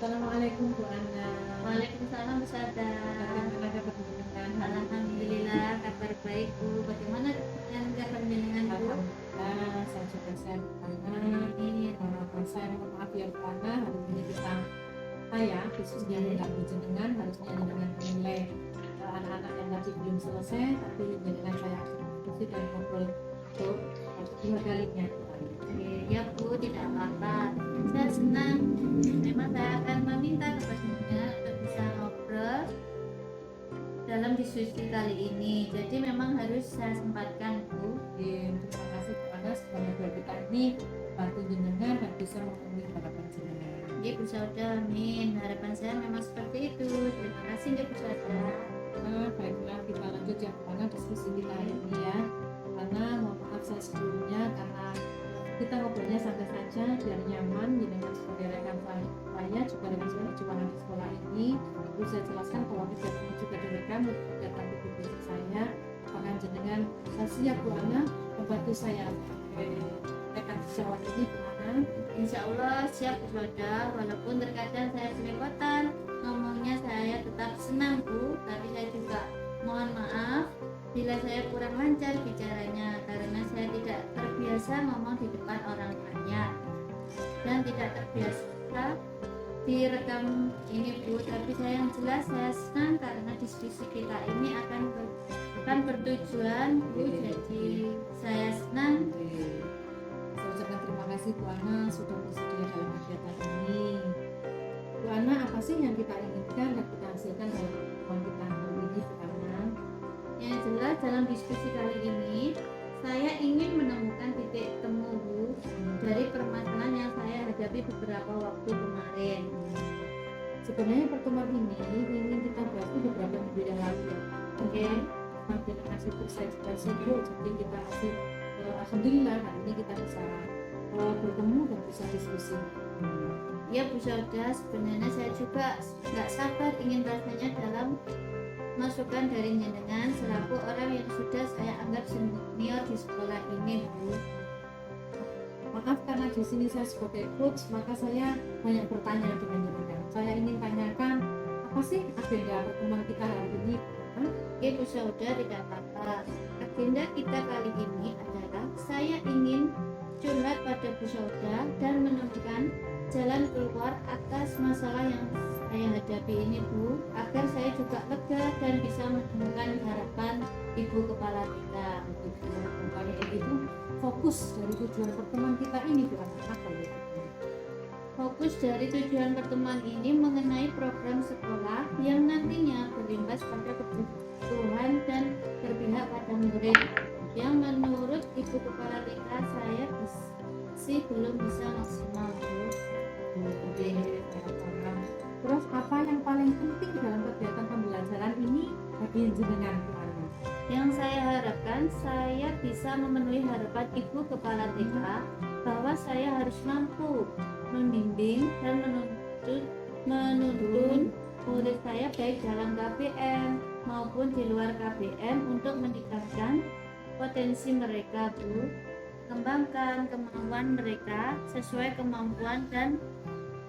Assalamualaikum Bu Ana. Waalaikumsalam Ustazah. Bagaimana kabar jenengan? Alhamdulillah kabar baik Bu. Bagaimana dengan kabar jenengan Bu? Alhamdulillah saya juga sehat Bu Ana. Saya mohon maaf ya Bu Ana, hari ini saya khususnya mengganggu jenengan, harusnya jenengan menilai anak-anak yang tadi belum selesai, tapi jenengan saya diskusi dan ngobrol untuk dua kalinya. Ya Bu, tidak apa-apa. Saya senang. Memang saya akan meminta kepada jenengan untuk bisa ngobrol dalam diskusi kali ini. Jadi memang harus saya sempatkan Bu. Terima kasih Bu Ana, semoga kita ini bantu jenengan dan bisa memenuhi harapan jenengan. Ya Bu Sauda, amin. Harapan saya memang seperti itu. Terima kasih ya Bu Sauda. Baiklah, kita lanjut ya Bu Ana diskusi kita hari ini ya. Karena mohon maaf saya sebelumnya karena kita ngobrolnya santai saja biar nyaman, jenengan sebagai rekan saya juga dengan perjuangan di sekolah ini. Perlu saya jelaskan bahwa kegiatan ini juga direkam untuk kegiatan bisnis saya. Bahkan jenengan saya siap Bu Ana membantu saya rekan sejawat ini Bu Ana. Insya Allah siap Bu Sauda. Walaupun terkadang saya belepotan ngomongnya, saya tetap senang Bu. Tapi saya juga mohon maaf bila saya kurang lancar bicaranya, karena saya tidak terbiasa ngomong di depan orang banyak dan tidak terbiasa direkam ini Bu. Tapi saya yang jelas saya senang karena diskusi kita ini akan bertujuan Bu. Jadi saya senang. Saya ucapkan terima kasih Bu Ana sudah bersedia dalam kegiatan ini. Bu Ana, apa sih yang kita inginkan dan kita hasilkan dalam pertemuan kita hari ini Bu Ana? Yang jelas dalam diskusi kali ini saya ingin menemukan titik temu Bu dari permasalahan yang saya hadapi beberapa waktu kemarin. Sebenarnya pertemuan ini ingin kita bahas beberapa minggu yang lalu ya. Oke. Sambil ngasih ekspresi Bu, jadi kita kasih alhamdulillah hari ini kita bisa bertemu dan bisa diskusi. Ya Bu Sauda, sebenarnya saya juga nggak sabar ingin rasanya dalam masukan dari jenengan selaku orang yang sudah saya anggap senior di sekolah ini Bu. Maaf karena di sini saya sebagai coach, maka saya banyak bertanya dengan jenengan. Saya ingin tanyakan apa sih agenda pertemuan kita hari ini? Oke Bu Sauda, tidak apa-apa. Agenda kita kali ini adalah saya ingin curhat pada Bu Sauda dan menemukan jalan keluar atas masalah yang saya hadapi ini Bu, agar saya juga lega dan bisa menemukan harapan Ibu Kepala TK. Kalau begitu fokus dari tujuan pertemuan kita ini Bu Ana, apa ya? Fokus dari tujuan pertemuan ini mengenai program sekolah yang nantinya berimbas pada kebutuhan dan berpihak pada murid, yang menurut Ibu Kepala TK saya belum bisa maksimal Bu. Terus apa yang paling penting dalam kegiatan pembelajaran ini bagi jenengan Bu Ana? Yang saya harapkan saya bisa memenuhi harapan Ibu Kepala TK bahwa saya harus mampu membimbing dan menuntun murid saya baik dalam KBM maupun di luar KBM untuk meningkatkan potensi mereka Bu, kembangkan kemampuan mereka sesuai kemampuan dan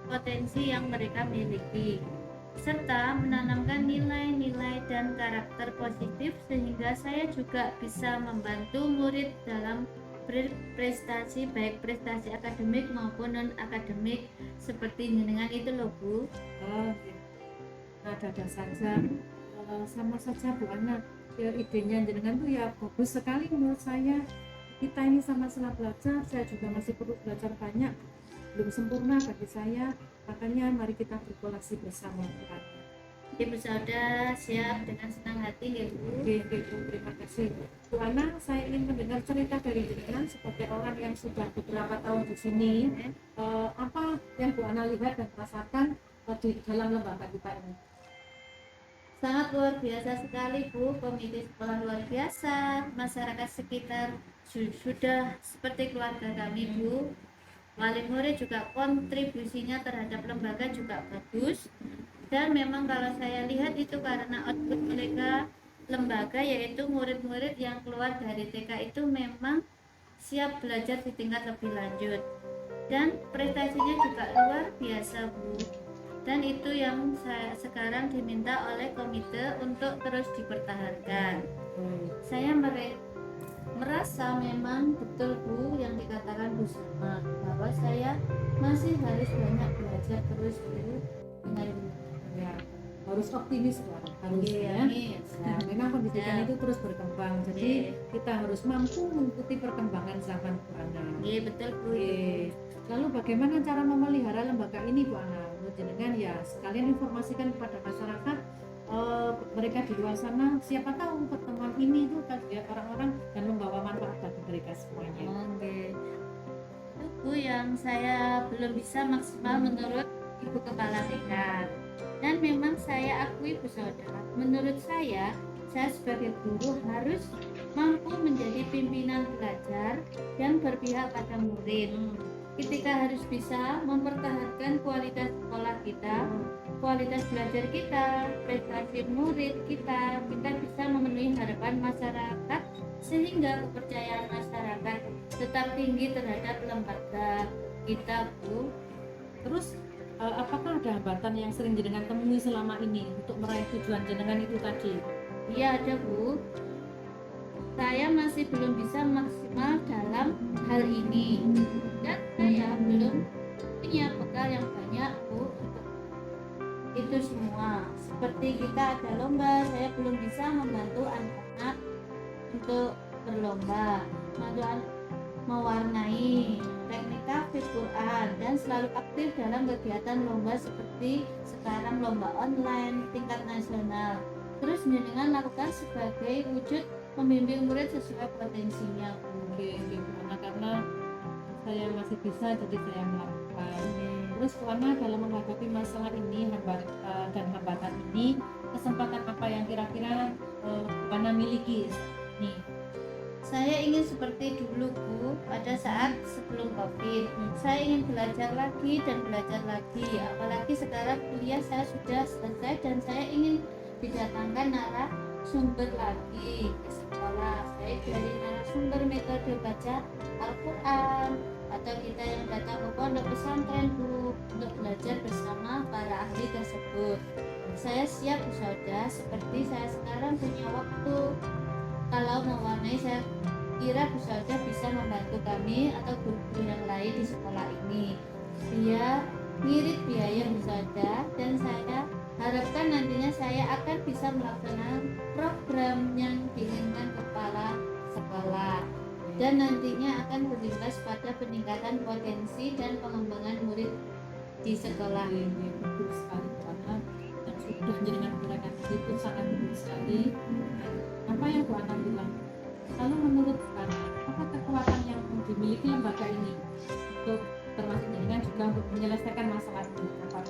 potensi yang mereka miliki, serta menanamkan nilai-nilai dan karakter positif sehingga saya juga bisa membantu murid dalam berprestasi, baik prestasi akademik maupun non akademik seperti jenengan itu loh Bu. Ada saja sama saja Bu Ana, idenya jenengan tuh ya bagus sekali menurut saya. Kita ini sama-sama belajar, saya juga masih perlu belajar banyak, belum sempurna bagi saya, makanya mari kita berkolaborasi bersama Bu Ana. Ibu Sauda siap dengan senang hati ya Bu. Oke, Bu, terima kasih. Bu Ana, saya ingin mendengar cerita dari jenengan sebagai orang yang sudah beberapa tahun di sini. Apa yang Bu Ana lihat dan rasakan di dalam lembaga kita ini? Sangat luar biasa sekali Bu, komite sekolah luar biasa, masyarakat sekitar sudah seperti keluarga kami Bu. Wali murid juga kontribusinya terhadap lembaga juga bagus. Dan memang kalau saya lihat itu karena output mereka lembaga, yaitu murid-murid yang keluar dari TK itu memang siap belajar di tingkat lebih lanjut dan prestasinya juga luar biasa Bu. Dan itu yang saya sekarang diminta oleh komite untuk terus dipertahankan. Saya merasa memang betul Bu yang dikatakan Bu Sama, bahwa saya masih harus banyak belajar terus Bu dengan Ya, harus optimis sekarang, harus ya. Nah, memang pendidikan itu terus berkembang, jadi kita harus mampu mengikuti perkembangan zaman Bu Ana. Iya betul Bu. Lalu bagaimana cara memelihara lembaga ini Bu Ana? Menurut jenengan ya sekalian informasikan kepada masyarakat, mereka di luar sana, siapa tahu pertemuan ini tuh kajian orang-orang dan membawa manfaat bagi mereka semuanya. Oke. Itu Bu yang saya belum bisa maksimal menurut Ibu Kepala TK. Dan memang saya akui Bu Saudara, menurut saya sebagai guru harus mampu menjadi pimpinan belajar dan berpihak pada murid. Ketika harus bisa mempertahankan kualitas sekolah kita, kualitas belajar kita, prestasi murid kita bisa memenuhi harapan masyarakat sehingga kepercayaan masyarakat tetap tinggi terhadap lembaga kita Bu. Terus apakah ada hambatan yang sering jenengan temui selama ini untuk meraih tujuan jenengan itu tadi? Iya ada Bu. Saya masih belum bisa maksimal dalam hal ini dan saya belum punya bekal yang banyak Bu untuk itu semua. Seperti kita ada lomba, saya belum bisa membantu anak-anak untuk berlomba, mewarnai teknik tahfidz Quran dan selalu aktif dalam kegiatan lomba seperti sekarang lomba online tingkat nasional. Terus jenengan lakukan sebagai wujud membimbing murid sesuai potensinya Bu. Oke, karena saya masih bisa jadi saya melakukan. Terus Bu Ana dalam menghadapi masalah ini dan hambatan ini, kesempatan apa yang kira-kira Bu Ana miliki nih? Saya ingin seperti dulu Bu, pada saat sebelum COVID. Saya ingin belajar lagi dan belajar lagi. Apalagi sekarang kuliah saya sudah selesai dan saya ingin didatangkan narasumber lagi ke sekolah. Saya dari narasumber metode baca Al-Quran, atau kita yang datang ke pondok pesantren Bu untuk belajar bersama para ahli tersebut. Saya siap Bu Sauda, seperti saya sekarang punya waktu. Kalau mewarnai, saya kira Bu Sauda bisa membantu kami atau guru yang lain di sekolah ini. Dia ngirit biaya Bu Sauda, dan saya harapkan nantinya saya akan bisa melaksanakan program yang diinginkan kepala sekolah dan nantinya akan berimbas pada peningkatan potensi dan pengembangan murid di sekolah. Betul sekali karena yang sudah jenengan gunakan itu sangat bagus sekali. Apa yang Bu Ana bilang? Lalu menurut Bu Ana, apa kekuatan yang dimiliki lembaga ini untuk termasuk jenengan juga untuk menyelesaikan masalah ini? Apa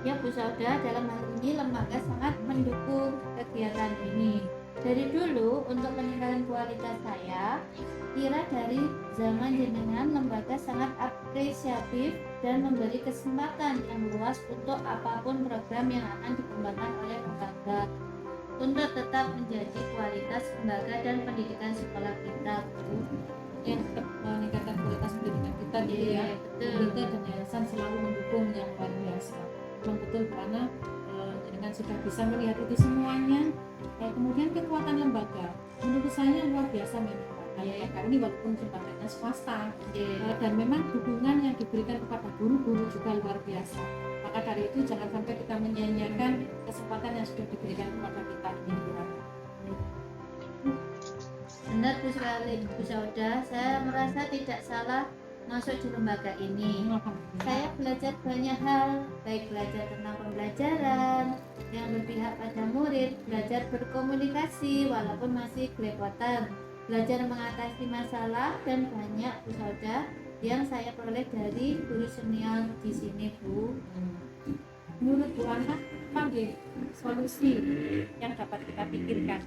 Ya Bu Sauda, dalam hal ini lembaga sangat mendukung kegiatan ini. Dari dulu untuk peningkatan kualitas saya, kira dari zaman jenengan lembaga sangat apresiatif dan memberi kesempatan yang luas untuk apapun program yang akan dikembangkan oleh lembaga untuk tetap menjadi kualitas lembaga dan pendidikan sekolah kita Bu. Yang meningkatkan kualitas pendidikan kita gitu ya. Kita dan yayasan selalu mendukung yang luar biasa. Memang betul karena jenengan sudah bisa melihat itu semuanya. Kemudian kekuatan lembaga menurut saya luar biasa memang. Lembaga ini walaupun lembaga swasta dan memang dukungan yang diberikan kepada guru-guru juga luar biasa. Maka dari itu jangan sampai kita menyia-nyiakan kesempatan yang sudah diberikan kepada kita ini. Benar Bu sekali Bu Sauda, saya merasa tidak salah masuk di lembaga ini. Alhamdulillah. Saya belajar banyak hal, baik belajar tentang pembelajaran yang berpihak pada murid, belajar berkomunikasi walaupun masih belepotan, belajar mengatasi masalah, dan banyak usaha yang saya peroleh dari guru senior di sini, Bu. Menurut Bu Ana, apa nggih solusi yang dapat kita pikirkan?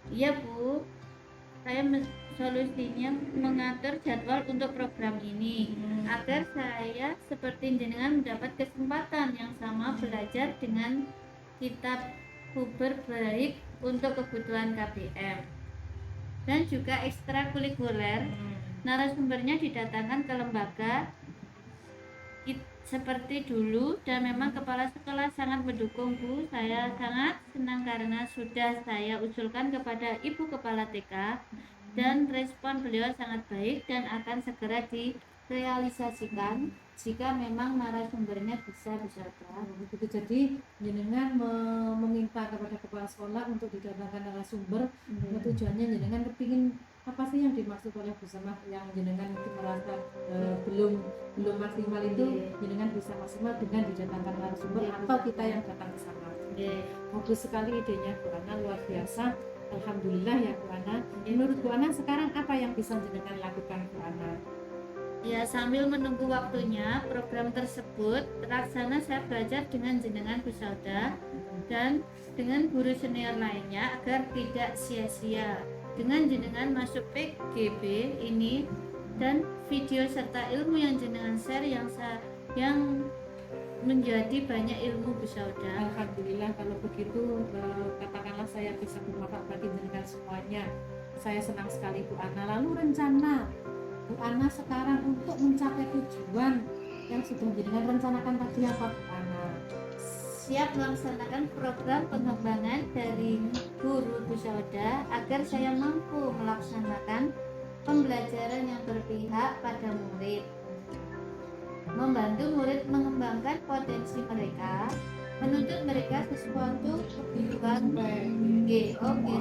Iya, Bu. Saya solusinya mengatur jadwal untuk program ini agar saya seperti jenengan mendapat kesempatan yang sama belajar dengan kitab puber baik untuk kebutuhan KBM, dan juga ekstrakurikuler. Narasumbernya didatangkan ke lembaga seperti dulu, dan memang kepala sekolah sangat mendukung, Bu. Saya sangat senang karena sudah saya usulkan kepada Ibu Kepala TK, dan respon beliau sangat baik dan akan segera direalisasikan jika memang narasumbernya bisa Begitu, jadi jenengan meminta kepada kepala sekolah untuk didatangkan narasumber. Tujuannya jenengan kepingin apa sih yang dimaksud oleh Bu Samah, yang jenengan itu merasa belum maksimal itu jenengan bisa maksimal dengan didatangkan narasumber atau kita yang datang ke sana. Bagus sekali idenya Bu Ana, luar biasa. Alhamdulillah ya Bu Ana. Menurut Bu Ana sekarang apa yang bisa jenengan lakukan Bu Ana? Ya, sambil menunggu waktunya program tersebut terlaksana, saya belajar dengan jenengan Bu Sauda dan dengan guru senior lainnya agar tidak sia-sia. Dengan jenengan masuk PGB ini dan video serta ilmu yang jenengan share yang menjadi banyak ilmu, Bu Sauda. Alhamdulillah kalau begitu, katakanlah saya bisa bermanfaat bagi jenengan semuanya. Saya senang sekali Bu Ana. Lalu rencana Bu Ana sekarang untuk mencapai tujuan yang sudah jenengan rencanakan tadi apa Bu Ana? Siap melaksanakan program pengembangan dari guru Bu Sauda agar saya mampu melaksanakan pembelajaran yang berpihak pada murid, membantu murid mengembangkan potensi mereka, menuntut mereka sesuatu kebutuhan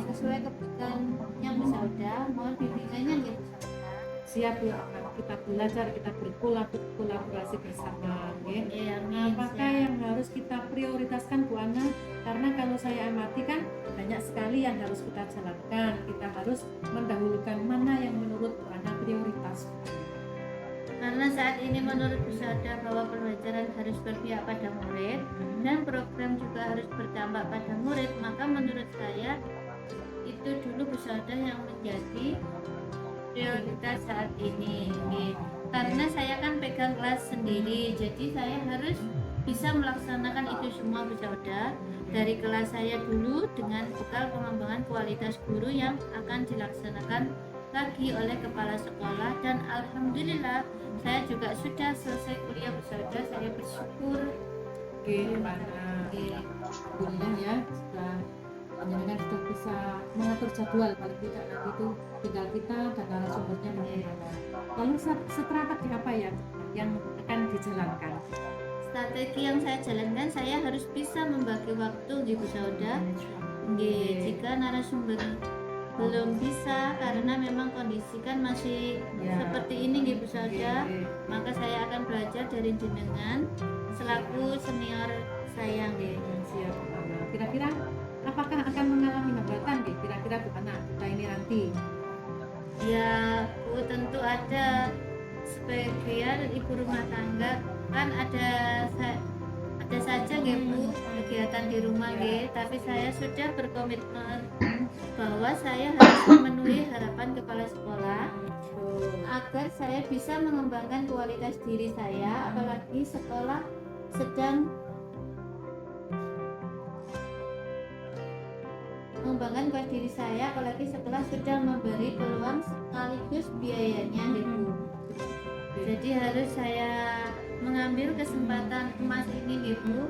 sesuai kebutuhannya Bu Sauda. Mohon bimbingannya Bu Sauda. Siap ya, kita belajar, kita berkolaborasi bersama ya. Apakah yang harus kita prioritaskan Bu Ana? Karena kalau saya amati kan banyak sekali yang harus kita jalankan. Kita harus mendahulukan mana yang menurut Bu Ana prioritas. Karena saat ini menurut Bu Sauda bahwa pembelajaran harus berpihak pada murid dan program juga harus berdampak pada murid, maka menurut saya itu dulu Bu Sauda yang menjadi prioritas saat ini. Karena saya kan pegang kelas sendiri, jadi saya harus bisa melaksanakan itu semua Bu Sauda dari kelas saya dulu dengan bekal pengembangan kualitas guru yang akan dilaksanakan lagi oleh kepala sekolah. Dan alhamdulillah saya juga sudah selesai kuliah Bu Sauda. Saya bersyukur. Alhamdulillah ya, jenengan sudah bisa mengatur jadwal, paling tidak nanti itu tinggal kita dan narasumbernya bagaimana. Lalu strategi apa yang akan dijalankan? Strategi yang saya jalankan, saya harus bisa membagi waktu Bu Sauda. Jika narasumber belum bisa karena memang kondisi kan masih seperti ini Bu Sauda, maka saya akan belajar dari jenengan selaku senior saya. Siap. Kira-kira apakah akan mengalami hambatan kira-kira Bu Ana kita ini nanti? Ya Bu, tentu ada. Sebagian ibu rumah tangga kan ada saja Bu kegiatan di rumah tapi saya sudah berkomitmen bahwa saya harus memenuhi harapan kepala sekolah agar saya bisa mengembangkan kualitas diri saya, apalagi sekolah sedang mengembangkan kualitas diri saya, apalagi sekolah sudah memberi peluang sekaligus biayanya Bu. Jadi harus saya mengambil kesempatan emas ini Bu.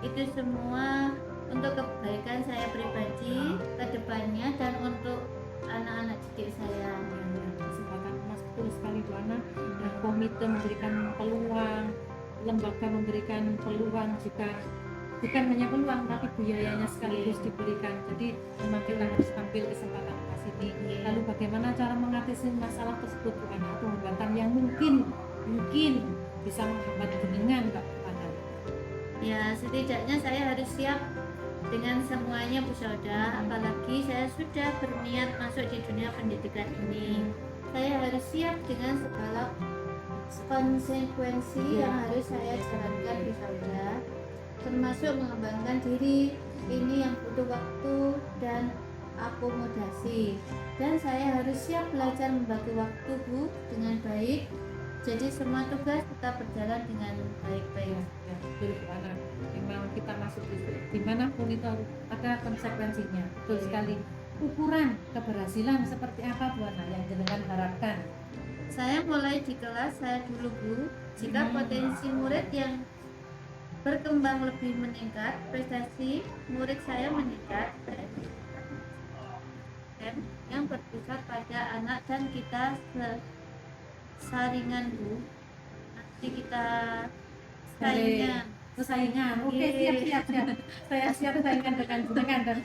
Itu semua untuk kebaikan saya pribadi ke depannya dan untuk anak-anak didik saya. Kesempatan emas, betul sekali Bu Ana. Dan komite memberikan peluang, lembaga memberikan peluang jika bukan hanya peluang tapi biayanya sekaligus diberikan. Jadi memang kita harus ambil kesempatan di sini. Lalu bagaimana cara mengatasi masalah tersebut Bu Ana, atau hambatan yang mungkin bisa menghambat jenengan Mbak Ana? Ya, setidaknya saya harus siap dengan semuanya Bu Sauda, apalagi saya sudah berniat masuk di dunia pendidikan ini. Saya harus siap dengan segala konsekuensi yang harus saya jalankan Bu Sauda, termasuk mengembangkan diri ini yang butuh waktu dan akomodasi. Dan saya harus siap belajar membagi waktu Bu dengan baik. Jadi semua tugas tetap berjalan dengan baik-baik. Ya, betul Bu Ana. Memang kita masuk di manapun itu ada konsekuensinya. Betul sekali. Ukuran keberhasilan seperti apa Bu Ana yang jenengan harapkan? Saya mulai di kelas saya dulu Bu. Jika potensi murid yang berkembang lebih meningkat, prestasi murid saya meningkat, yang berpusat pada anak dan kita saringan Bu. Nanti kita saingan. Oke, siap. Saya siap saingan dengan jenengan dan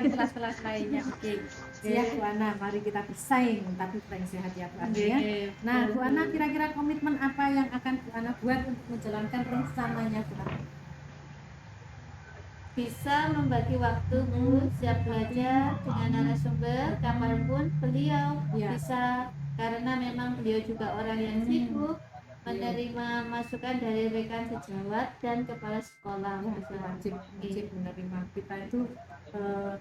kelas-kelas lainnya. Oke. Siap Bu Ana, mari kita bersaing tapi bersaing sehat ya Bu Ana ya. Nah, Bu Ana, kira-kira komitmen apa yang akan Bu Ana buat untuk menjalankan rencananya Bu Ana? Bisa membagi waktu Bu, siap belajar dengan narasumber kapanpun beliau bisa, karena memang beliau juga orang yang sibuk menerima masukan dari rekan sejawat dan kepala sekolah. Wajib menerima, kita itu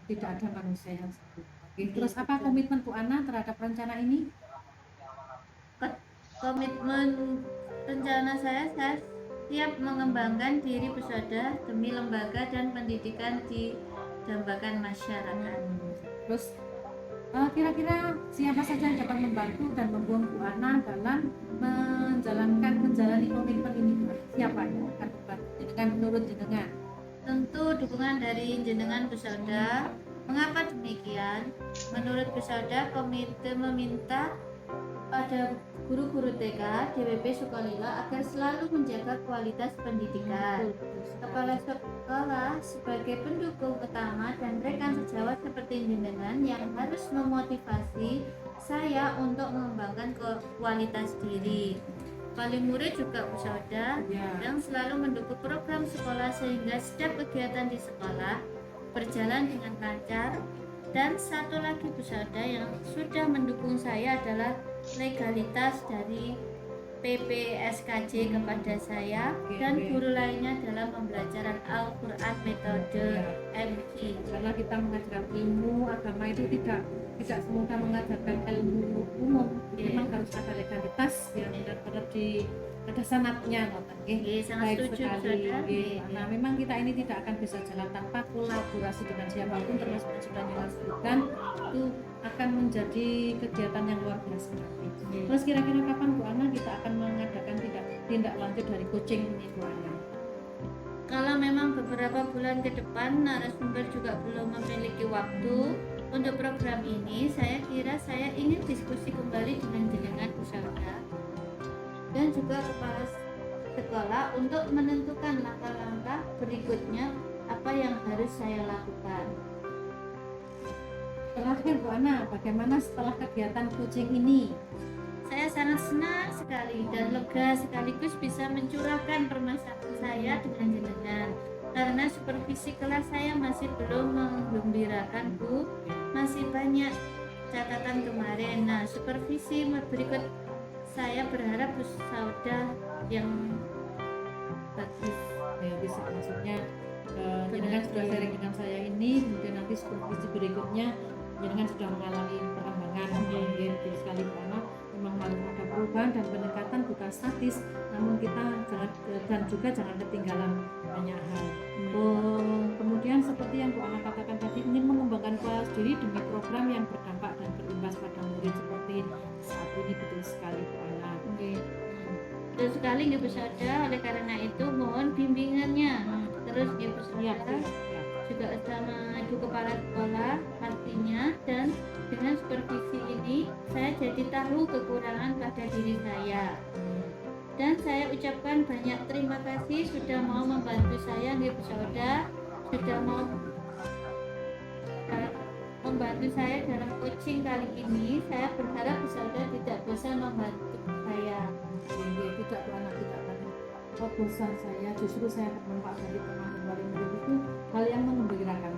tidak ada manusia yang sempurna. Terus apa komitmen Bu Ana terhadap rencana ini? Komitmen rencana saya siap mengembangkan diri Bu Sauda demi lembaga dan pendidikan di dambakan masyarakat. Terus kira-kira siapa saja yang dapat membantu dan membuang Bu Ana dalam menjalani komitmen ini? Siapa yang akan membantu dengan menurut jenengan? Tentu dukungan dari jenengan Bu Sauda. Mengapa demikian? Menurut Bu Sauda, komite meminta pada guru-guru TK, DWP Sukolilo agar selalu menjaga kualitas pendidikan. Kepala sekolah sebagai pendukung utama dan rekan sejawat seperti jenengan yang harus memotivasi saya untuk mengembangkan kualitas diri. Wali murid juga Bu Sauda yang selalu mendukung program sekolah sehingga setiap kegiatan di sekolah berjalan dengan lancar. Dan satu lagi Bu Sauda yang sudah mendukung saya adalah legalitas dari PPSKJ kepada saya dan guru lainnya dalam pembelajaran Al-Quran metode MI. Karena kita mengajarkan ilmu agama itu tidak semudah mengajarkan ilmu umum, memang harus ada legalitas yang benar-benar ada sanatnya. Sangat setuju sekali. Nah, memang kita ini tidak akan bisa jalan tanpa kolaborasi dengan siapapun, termasuk yang sudah dilakukan itu akan menjadi kegiatan yang luar biasa. Terus kira-kira kapan Bu Ana kita akan mengadakan tindak lanjut dari coaching ini Bu Ana? Kalau memang beberapa bulan ke depan narasumber juga belum memiliki waktu untuk program ini, saya kira saya ingin diskusi kembali dengan jenengan Bu Sauda dan juga kepala sekolah untuk menentukan langkah-langkah berikutnya apa yang harus saya lakukan. Terakhir Bu Ana, bagaimana setelah kegiatan coaching ini? Saya sangat senang sekali dan lega sekaligus bisa mencurahkan permasalahan saya dengan jenengan, karena supervisi kelas saya masih belum menggembirakan Bu, masih banyak catatan kemarin. Nah, supervisi berikut saya berharap Bu Sauda yang bagus. Ya, bisa, maksudnya jenengan sudah sharing dengan saya ini, kemudian nanti supervisi berikutnya jenengan sudah mengalami perkembangan. Jadi sekali Bu Ana, memang harus ada perubahan dan peningkatan bukan statis, namun kita jangan ketinggalan banyak hal. Kemudian seperti yang Bu Ana katakan tadi, ingin mengembangkan kualitas diri demi program yang berdampak dan berimbas pada murid seperti saat ini. Betul sekali Bu Ana. Betul sekali Bu Sauda, oleh karena itu mohon bimbingannya terus Bu Sauda juga sama Ibu Kepala Sekolah pastinya, dan dengan supervisi ini saya jadi tahu kekurangan pada diri saya. Dan saya ucapkan banyak terima kasih sudah mau membantu saya nggih Bu Sauda, sudah mau membantu saya dalam coaching kali ini. Saya berharap Bu Sauda tidak bosan membantu saya. Tidak Bu Ana, tidak ada bosan saya, justru saya bermanfaat dari teman kembali murid itu hal yang mengembirakan.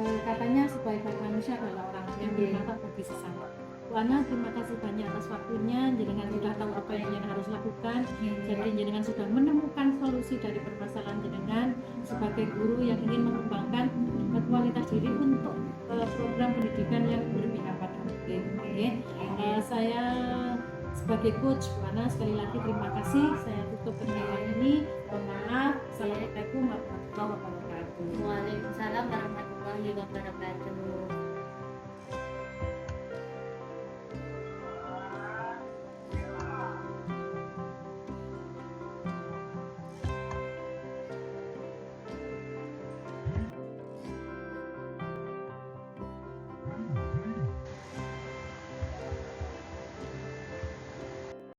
Katanya sebaik-baik manusia adalah orang yang bermanfaat bagi sesama. Bu Ana, terima kasih banyak atas waktunya. Jenengan sudah tahu apa yang jenengan harus lakukan. Jadi jenengan sudah menemukan solusi dari permasalahan jenengan sebagai guru yang ingin mengembangkan kualitas diri untuk program pendidikan yang berpihak pada murid. Saya sebagai coach Bu Ana sekali lagi terima kasih. Saya tutup pertemuan ini. Mohon maaf. Assalamualaikum warahmatullahi wabarakatuh. Waalaikumsalam warahmatullahi wabarakatuh.